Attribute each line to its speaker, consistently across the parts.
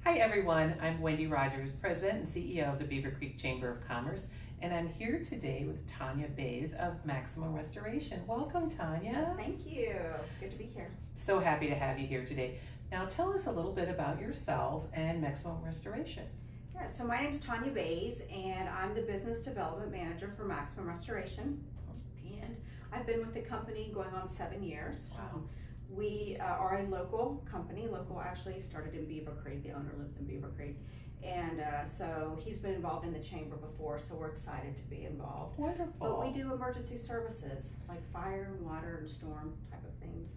Speaker 1: Hi everyone, I'm Wendy Rodgers, President and CEO of the Beavercreek Chamber of Commerce, and I'm here today with Tonya Blaise of Maximum Restoration. Welcome, Tonya.
Speaker 2: Thank you. Good to be here.
Speaker 1: So happy to have you here today. Now tell us a little bit about yourself and Maximum Restoration.
Speaker 2: Yeah, so my name is Tonya Blaise, and I'm the Business Development Manager for Maximum Restoration. And I've been with the company going on 7 years.
Speaker 1: Wow.
Speaker 2: We are a local company. Local actually started in Beavercreek. The owner lives in Beavercreek. And so he's been involved in the chamber before, so we're excited to be involved.
Speaker 1: Wonderful.
Speaker 2: But we do emergency services like fire and water and storm type of things.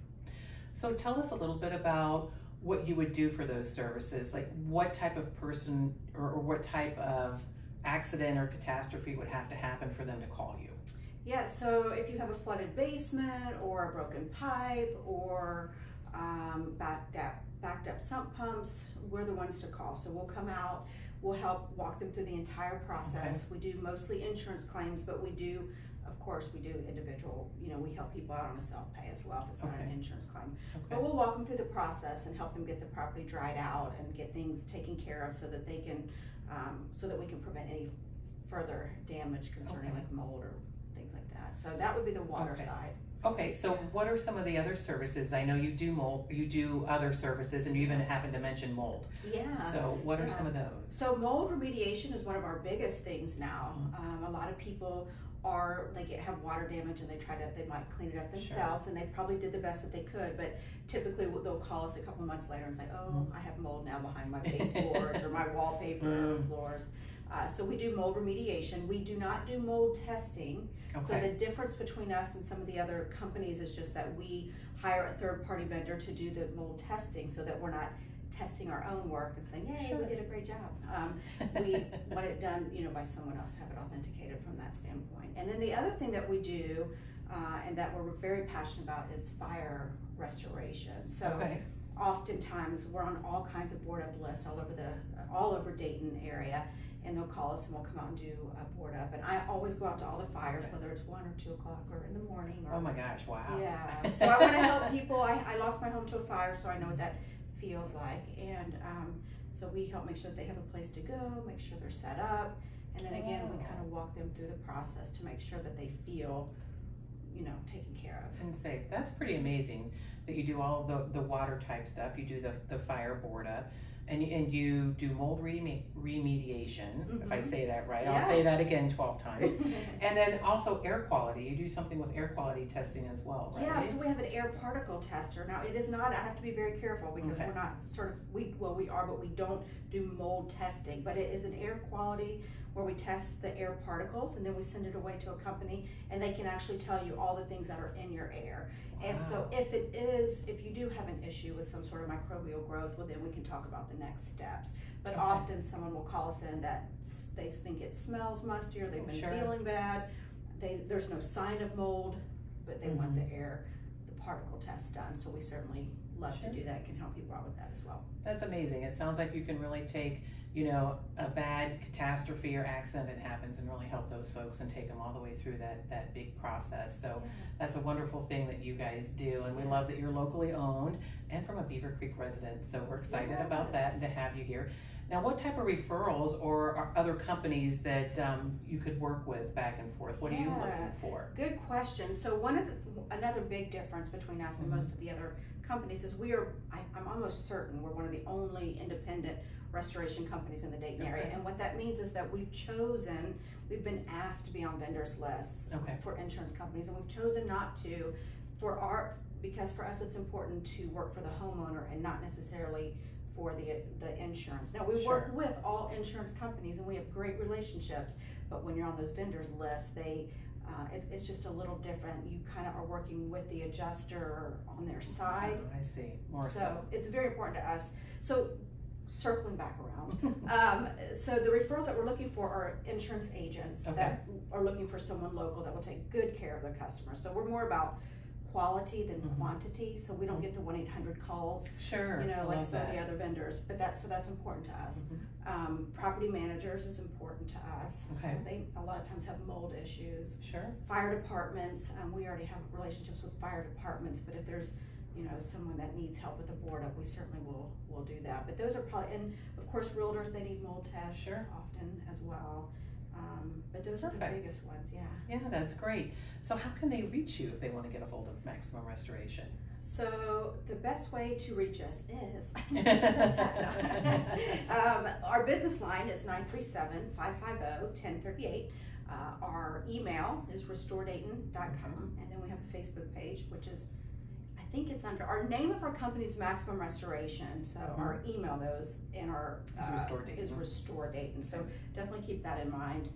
Speaker 1: So tell us a little bit about what you would do for those services. Like what type of person or what type of accident or catastrophe would have to happen for them to call you?
Speaker 2: Yeah, so if you have a flooded basement or a broken pipe or backed up sump pumps, we're the ones to call. So we'll come out, we'll help walk them through the entire process. Okay. We do mostly insurance claims, but we do, of course, we do individual, we help people out on a self-pay as well if it's not an insurance claim. Okay. But we'll walk them through the process and help them get the property dried out and get things taken care of so that they can, so that we can prevent any further damage concerning like mold or things like that. So that would be the water side.
Speaker 1: Okay, so what are some of the other services? I know you do mold, you do other services, and you even happen to mention mold.
Speaker 2: Yeah.
Speaker 1: So what are some of those?
Speaker 2: So mold remediation is one of our biggest things now. A lot of people have water damage and they might clean it up themselves, and they probably did the best that they could, but typically they'll call us a couple months later and say, oh, I have mold now behind my baseboards or my wallpaper or floors. So we do mold remediation. We do not do mold testing. Okay. So the difference between us and some of the other companies is just that we hire a third-party vendor to do the mold testing so that we're not testing our own work and saying, yay, we did a great job. We want it done, by someone else to have it authenticated from that standpoint. And then the other thing that we do, and that we're very passionate about, is fire restoration. So oftentimes we're on all kinds of board up lists all over Dayton area, and they'll call us and we'll come out and do a board up. And I always go out to all the fires, whether it's 1 or 2 o'clock or in the morning. Or,
Speaker 1: oh my gosh, wow.
Speaker 2: Yeah, so I want to help people. I lost my home to a fire, so I know what that feels like. And so we help make sure that they have a place to go, make sure they're set up. And then again, we kind of walk them through the process to make sure that they feel, taken care of.
Speaker 1: And safe. That's pretty amazing that you do all of the water type stuff. You do the fire board up. And you do mold remediation, if I say that right. I'll say that again 12 times. And then also air quality. You do something with air quality testing as well, right?
Speaker 2: Yeah, so we have an air particle tester. Now it is not, I have to be very careful because we're not we are, but we don't do mold testing. But it is an air quality where we test the air particles and then we send it away to a company and they can actually tell you all the things that are in your air. Wow. And so if you do have an issue with some sort of microbial growth, well then we can talk about the next steps. But often someone will call us in that they think it smells musty or they've been feeling bad. There's no sign of mold, but they want the particle test done. So we certainly love to do that, can help people out with that as well.
Speaker 1: That's amazing. It sounds like you can really take a bad catastrophe or accident that happens and really help those folks and take them all the way through that big process. So that's a wonderful thing that you guys do, and we love that you're locally owned and from a Beavercreek resident. So we're excited about that and to have you here. Now, what type of referrals or other companies that you could work with back and forth? What are you looking for?
Speaker 2: Good question. So another big difference between us and most of the other companies is I'm almost certain we're one of the only independent restoration companies in the Dayton area. And what that means is that we've been asked to be on vendors lists for insurance companies, and we've chosen not to because for us it's important to work for the homeowner and not necessarily for the insurance. Now we work with all insurance companies and we have great relationships, but when you're on those vendors lists, it's just a little different. You kind of are working with the adjuster on their side.
Speaker 1: Oh, I see.
Speaker 2: So it's very important to us. So circling back around, so the referrals that we're looking for are insurance agents that are looking for someone local that will take good care of their customers. So we're more about quality than quantity, so we don't get the 1-800 calls, like some of the other vendors. But that's important to us. Property managers is important to us. They a lot of times have mold issues. Fire departments, we already have relationships with fire departments, but if there's you know, someone that needs help with the board up, we certainly will do that. But those are probably, and of course realtors, they need mold tests often as well. But those are the biggest ones,
Speaker 1: Yeah, that's great. So how can they reach you if they want to get a hold of Maximum Restoration?
Speaker 2: So the best way to reach us is, our business line is 937-550-1038. Our email is restoredayton.com, and then we have a Facebook page, which is, I think it's under, our name of our company is Maximum Restoration, so our email those in our is Restore Dayton. So definitely keep that in mind.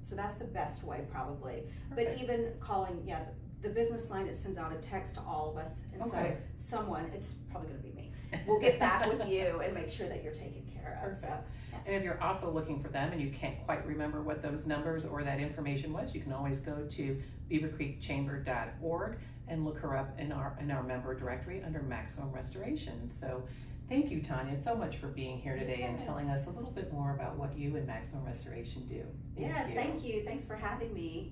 Speaker 2: So that's the best way probably. But even calling, the business line, it sends out a text to all of us, and so someone, it's probably going to be me, will get back with you and make sure that you're taken care of. So,
Speaker 1: and if you're also looking for them and you can't quite remember what those numbers or that information was, you can always go to beavercreekchamber.org and look her up in our member directory under Maximum Restoration. So thank you, Tonya, so much for being here today and telling us a little bit more about what you and Maximum Restoration do.
Speaker 2: Thank you. Thanks for having me.